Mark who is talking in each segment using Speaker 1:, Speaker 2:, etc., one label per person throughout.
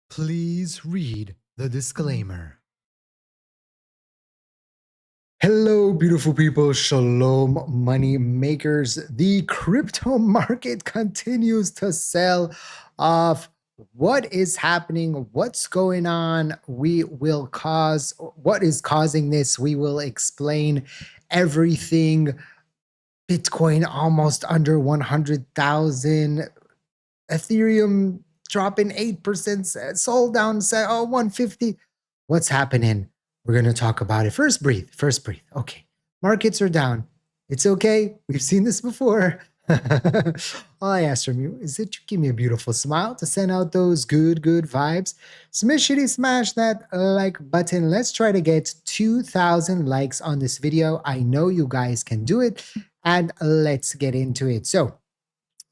Speaker 1: Please read the disclaimer. Hello, beautiful people. Shalom, money makers. The crypto market continues to sell off. What is happening? What's going on? What is causing this? We will explain everything. Bitcoin almost under 100,000. Ethereum dropping 8%, sold down, 150. What's happening? We're going to talk about it. First breathe. Okay. Markets are down. It's okay. We've seen this before. All I ask from you is that you give me a beautiful smile to send out those good vibes. Smash that like button. Let's try to get 2,000 likes on this video. I know you guys can do it. And let's get into it. So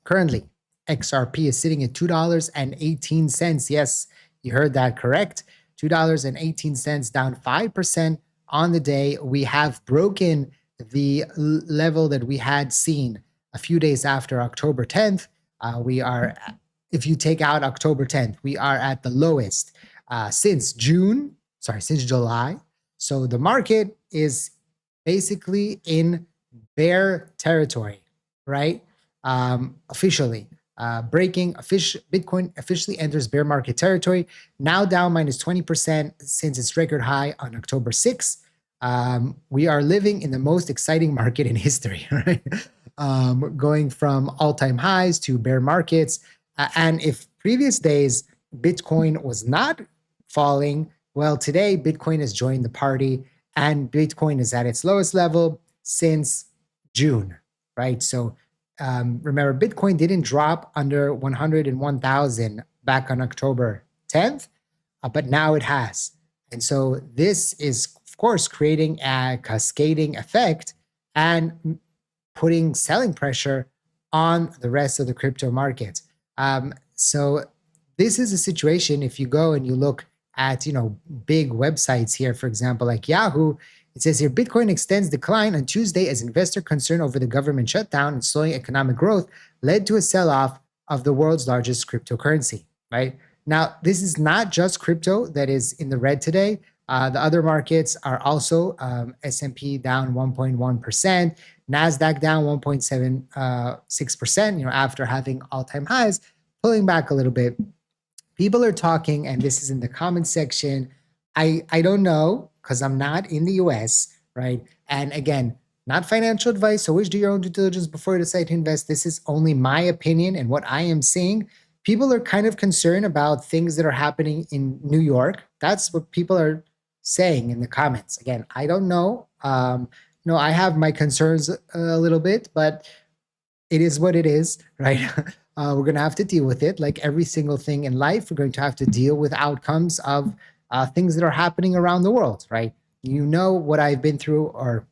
Speaker 1: currently, XRP is sitting at $2.18. Yes, you heard that correct. $2.18, down 5% on the day. We have broken the level that we had seen a few days after October 10th. If you take out October 10th, we are at the lowest since July. So the market is basically in bear territory, right? Officially. Bitcoin officially enters bear market territory, now down minus 20% since its record high on October 6th. We are living in the most exciting market in history, right? Going from all-time highs to bear markets. And if previous days Bitcoin was not falling, well, today Bitcoin has joined the party and Bitcoin is at its lowest level since June, right? So remember, Bitcoin didn't drop under 101,000 back on October 10th, but now it has. And so this is, of course, creating a cascading effect and putting selling pressure on the rest of the crypto market. So this is a situation, if you go and you look at, big websites here, for example, like Yahoo, it says here, Bitcoin extends decline on Tuesday as investor concern over the government shutdown and slowing economic growth led to a sell-off of the world's largest cryptocurrency, right? Now, this is not just crypto that is in the red today. The other markets are also S&P down 1.1%, NASDAQ down 1.76%, after having all-time highs, pulling back a little bit. People are talking, and this is in the comment section. I don't know, because I'm not in the US, right? And again, not financial advice. So always do your own due diligence before you decide to invest. This is only my opinion and what I am seeing. People are kind of concerned about things that are happening in New York. That's what people are saying in the comments. Again, I don't know. I have my concerns a little bit, but it is what it is, right? We're going to have to deal with it. Like every single thing in life, we're going to have to deal with outcomes of things that are happening around the world, right? You know what I've been through over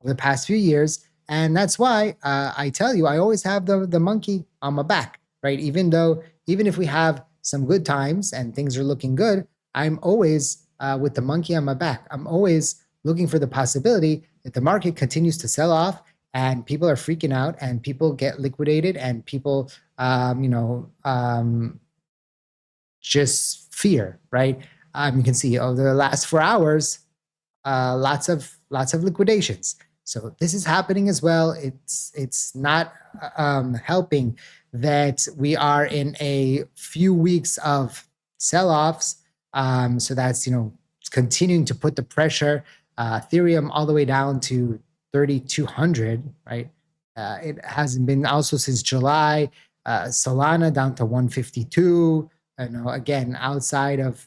Speaker 1: the past few years. And that's why I tell you, I always have the monkey on my back, right? Even if we have some good times and things are looking good, I'm always with the monkey on my back. I'm always looking for the possibility that the market continues to sell off and people are freaking out and people get liquidated and people, just fear, right? You can see over the last 4 hours, lots of liquidations. So this is happening as well. It's not helping that we are in a few weeks of sell-offs. So that's continuing to put the pressure. Ethereum all the way down to 3,200, right? It hasn't been also since July. Solana down to 152. Again, outside of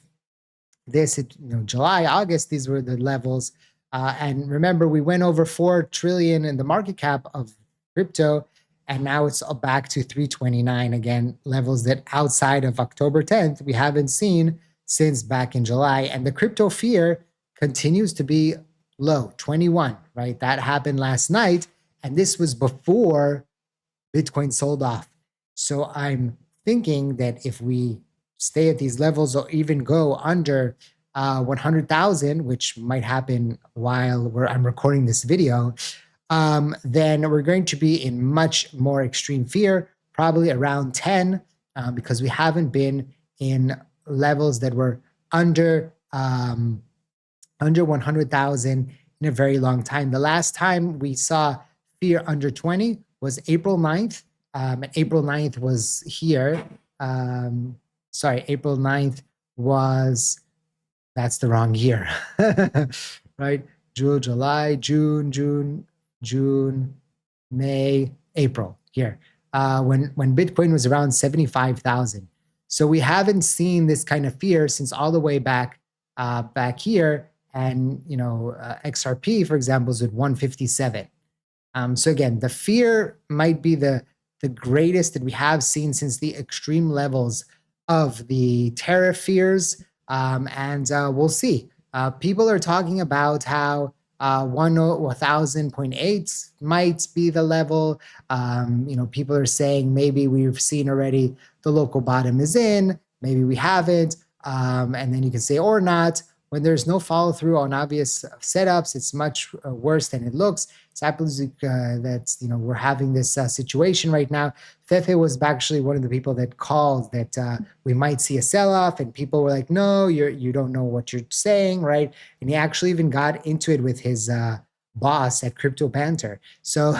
Speaker 1: this, July, August, these were the levels. And remember, we went over 4 trillion in the market cap of crypto, and now it's back to 329 again, levels that outside of October 10th, we haven't seen since back in July. And the crypto fear continues to be low, 21, right? That happened last night, and this was before Bitcoin sold off. So I'm thinking that if we stay at these levels or even go under 100,000, which might happen while I'm recording this video, then we're going to be in much more extreme fear, probably around 10, because we haven't been in levels that were under 100,000 in a very long time. The last time we saw fear under 20 was April 9th. And April 9th was here. April 9th was, that's the wrong year, right? July, June, May, April here, when Bitcoin was around 75,000. So we haven't seen this kind of fear since all the way back here. And XRP, for example, is at 157. So again, the fear might be the greatest that we have seen since the extreme levels of the tariff fears. And we'll see. People are talking about how 1,000.8 might be the level. People are saying maybe we've seen already the local bottom is in, maybe we haven't. And then you can say or not. When there's no follow through on obvious setups, it's much worse than it looks. It's happens that we're having this situation right now. Fefe was actually one of the people that called that we might see a sell-off, and people were like, "No, you don't know what you're saying, right?" And he actually even got into it with his boss at Crypto Banter. So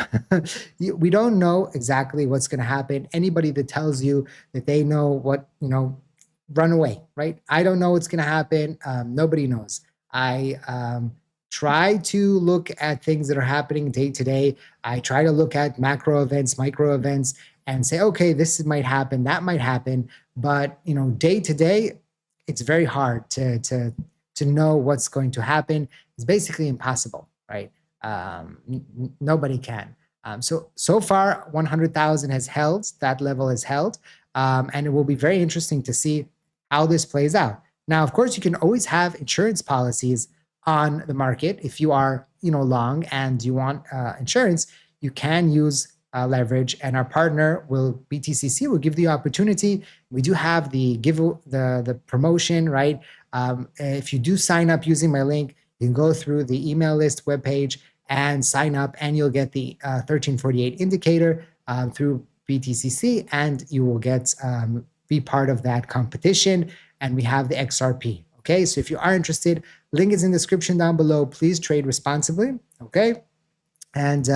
Speaker 1: we don't know exactly what's going to happen. Anybody that tells you that they know what run away, right? I don't know what's going to happen. Nobody knows. I try to look at things that are happening day to day. I try to look at macro events, micro events, and say, okay, this might happen, that might happen. But day to day, it's very hard to know what's going to happen. It's basically impossible, right? Nobody can. So far, 100,000 has held. That level has held. And it will be very interesting to see how this plays out. Now, of course, you can always have insurance policies on the market. If you are, long and you want insurance, you can use leverage, and our partner BTCC will give the opportunity. We do have the promotion, right? If you do sign up using my link, you can go through the email list webpage and sign up, and you'll get the 1348 indicator through BTCC, and you will get be part of that competition. And we have the XRP. Okay, so if you are interested, link is in the description down below. Please trade responsibly. Okay, and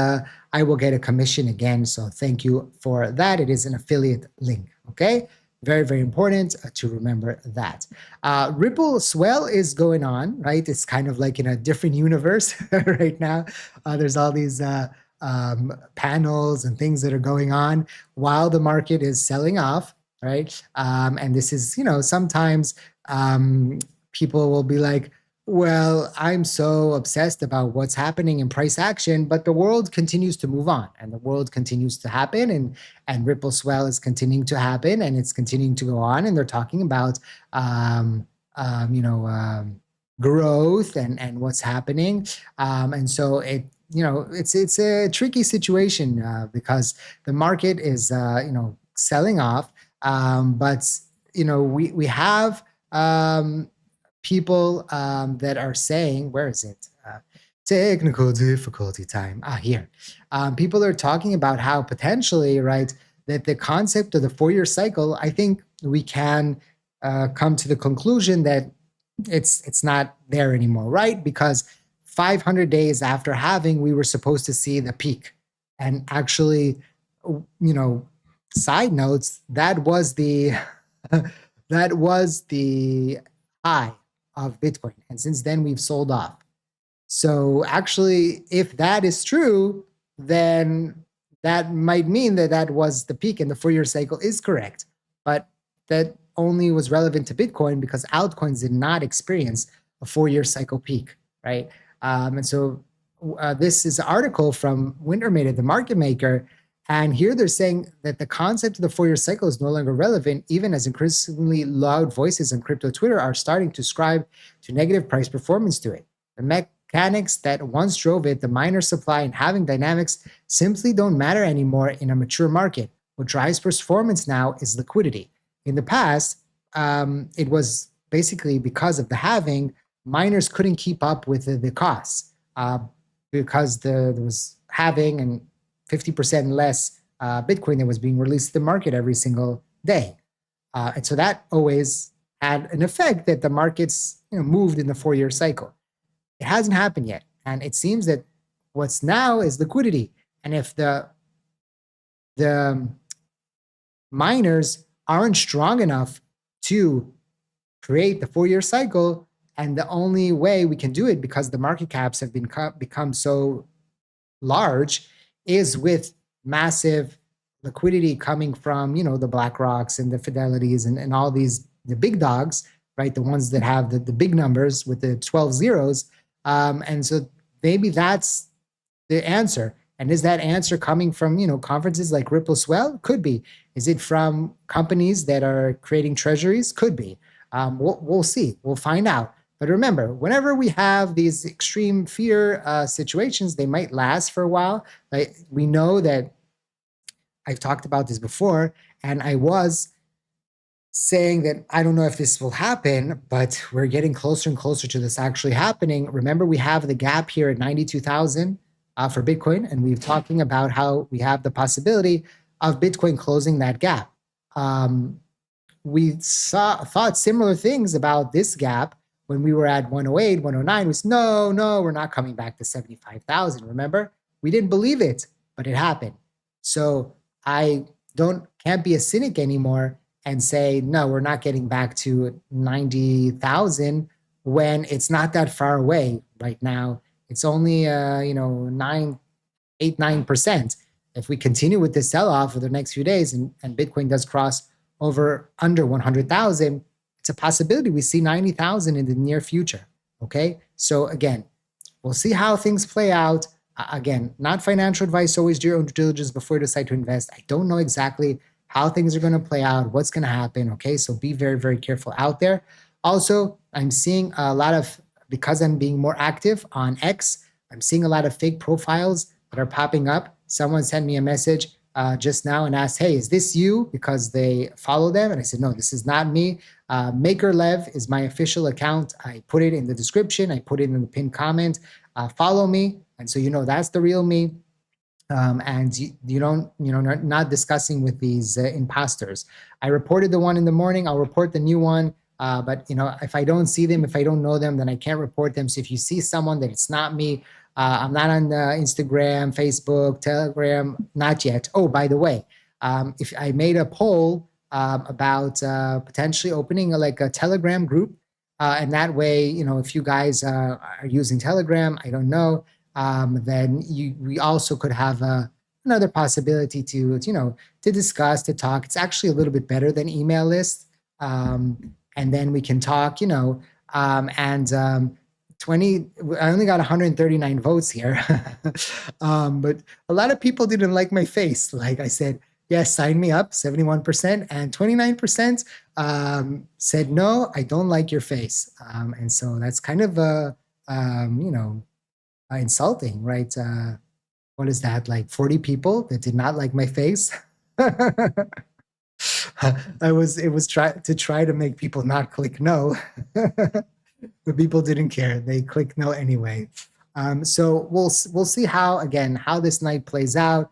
Speaker 1: I will get a commission again. So thank you for that. It is an affiliate link. Okay, very, very important to remember that. Ripple swell is going on, right? It's kind of like in a different universe right now. There's all these panels and things that are going on while the market is selling off, right? And this is, sometimes people will be like, well, I'm so obsessed about what's happening in price action, but the world continues to move on, and the world continues to happen, and Ripple swell is continuing to happen, and it's continuing to go on, and they're talking about growth and what's happening, and so it's a tricky situation because the market is selling off, but we have people that are saying, where is it? Technical difficulty time. Here. People are talking about how potentially, right, that the concept of the 4-year cycle, I think we can come to the conclusion that it's not there anymore, right? Because 500 days after halving, we were supposed to see the peak. And actually, side notes, that was the high of Bitcoin. And since then, we've sold off. So actually, if that is true, then that might mean that was the peak and the 4-year cycle is correct. But that only was relevant to Bitcoin because altcoins did not experience a 4-year cycle peak, right? And so this is an article from Wintermate, the market maker. And here they're saying that the concept of the 4-year cycle is no longer relevant, even as increasingly loud voices on crypto Twitter are starting to ascribe to negative price performance to it. The mechanics that once drove it, the miner supply and halving dynamics, simply don't matter anymore in a mature market. What drives performance now is liquidity. In the past, it was basically because of the halving, miners couldn't keep up with the costs because there was halving and 50% less Bitcoin that was being released to the market every single day. And so that always had an effect that the markets moved in the 4-year cycle. It hasn't happened yet. And it seems that what's now is liquidity. And if the miners aren't strong enough to create the 4-year cycle, and the only way we can do it, because the market caps have become so large, is with massive liquidity coming from the BlackRocks and the Fidelities and all these, the big dogs, right? The ones that have the big numbers with the 12 zeros. And so maybe that's the answer. And is that answer coming from conferences like Ripple Swell? Could be. Is it from companies that are creating treasuries? Could be. We'll see. We'll find out. But remember, whenever we have these extreme fear situations, they might last for a while. We know that I've talked about this before, and I was saying that I don't know if this will happen, but we're getting closer and closer to this actually happening. Remember, we have the gap here at 92,000 for Bitcoin, and we're talking about how we have the possibility of Bitcoin closing that gap. We thought similar things about this gap when we were at 108, 109. Was no, we're not coming back to 75,000. Remember, we didn't believe it, but it happened. So I can't be a cynic anymore and say, no, we're not getting back to 90,000 when it's not that far away right now. It's only 9%. If we continue with this sell-off for the next few days and Bitcoin does cross under 100,000, it's a possibility we see 90,000 in the near future. Okay, so again, we'll see how things play out. Again, not financial advice. Always do your own due diligence before you decide to invest. I don't know exactly how things are going to play out, what's going to happen. Okay, so be very, very careful out there. Also, I'm seeing a lot of, because I'm being more active on X, I'm seeing a lot of fake profiles that are popping up. Someone sent me a message just now and asked, hey, is this you? Because they follow them. And I said, no, this is not me. MakerLev is my official account. I put it in the description. I put it in the pinned comment. Follow me. And so, that's the real me. And you don't, not discussing with these imposters. I reported the one in the morning. I'll report the new one. But if I don't see them, if I don't know them, then I can't report them. So if you see someone that it's not me, I'm not on Instagram, Facebook, Telegram, not yet. Oh, by the way, if I made a poll about potentially opening a Telegram group, and that way, if you guys are using Telegram, I don't know, then we also could have another possibility to discuss, to talk. It's actually a little bit better than email list. And then we can talk, and 20, I only got 139 votes here. But a lot of people didn't like my face. Like I said, yes, sign me up, 71%, and 29% said, no, I don't like your face. And so that's kind of, insulting, right? What is that, like 40 people that did not like my face? It was try to make people not click no. But people didn't care. They clicked no anyway. So we'll see how this night plays out.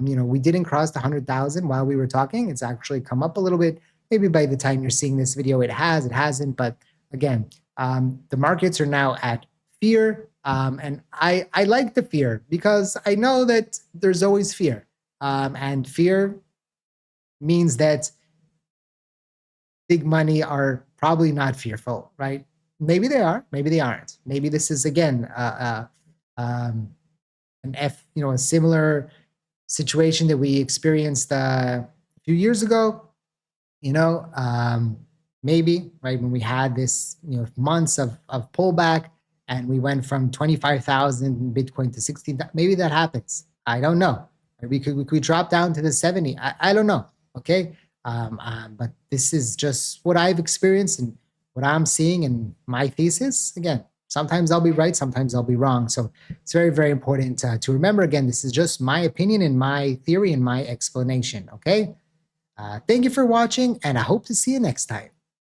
Speaker 1: We didn't cross the 100,000 while we were talking. It's actually come up a little bit. Maybe by the time you're seeing this video, it hasn't. But again, the markets are now at fear. And I like the fear because I know that there's always fear. And fear means that big money are probably not fearful, right? Maybe they are, maybe they aren't. Maybe this is again a similar situation that we experienced a few years ago. Maybe right when we had this months of pullback and we went from 25,000 Bitcoin to 16. Maybe that happens. I don't know. We could drop down to the 70. I don't know. Okay. But this is just what I've experienced and what I'm seeing in my thesis. Again, sometimes I'll be right, sometimes I'll be wrong. So it's very, very important to remember, again, this is just my opinion and my theory and my explanation, okay? Thank you for watching, and I hope to see you next time.